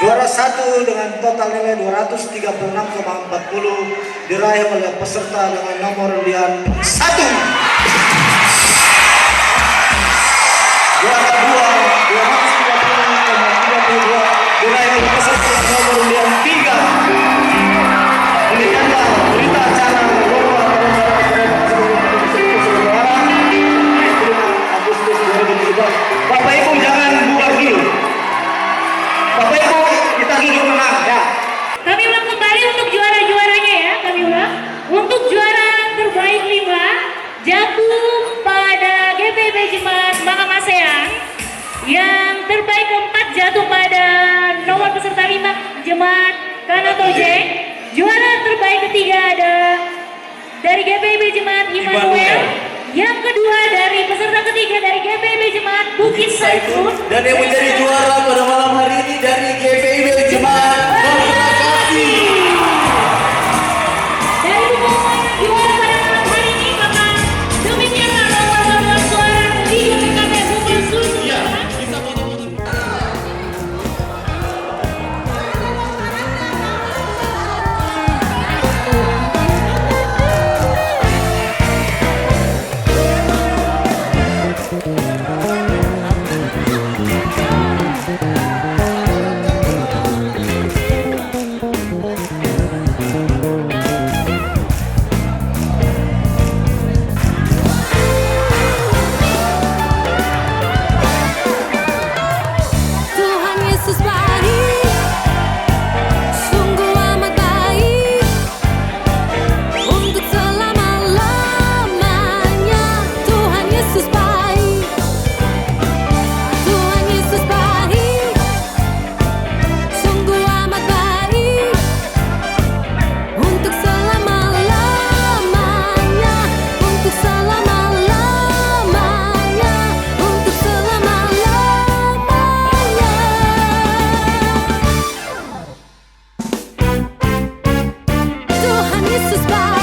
Juara satu dengan total nilai 236,40 diraih oleh peserta dengan nomor undian 1. Juara dua 230,32 diraih oleh peserta nomor undian 3. Demikianlah berita acara lomba Agustus 2017. Bapak Ibu jangan bubar dulu. Bapak Ibu kita duduk tenang ya. Kami ulang kembali untuk juara-juaranya ya. Kami ulang. Untuk juara terbaik 5 jatuh pada GPB Jemaat Makamasean. Yang terbaik 4 jatuh pada nomor peserta 5 Jemaat Kanatojeng. Juara terbaik ketiga ada dari GPB Jemaat Immanuel. Yang kedua dari peserta ketiga dari GPB Jemaat Bukit Saifun. Dan yang menjadi juara pada malam hari ini dari GPIB Jemaat Kongregasi. Dari pengumuman juara pada malam hari ini, maka demikianlah lomba suara di PKP Bukit Saifun. Tuhan Yesus baik, sungguh amat baik, untuk selama-lamanya. Tuhan Yesus baik, Tuhan Yesus baik, sungguh amat baik, untuk selama-lamanya, untuk selama-lamanya, untuk selama-lamanya. Tuhan Yesus baik.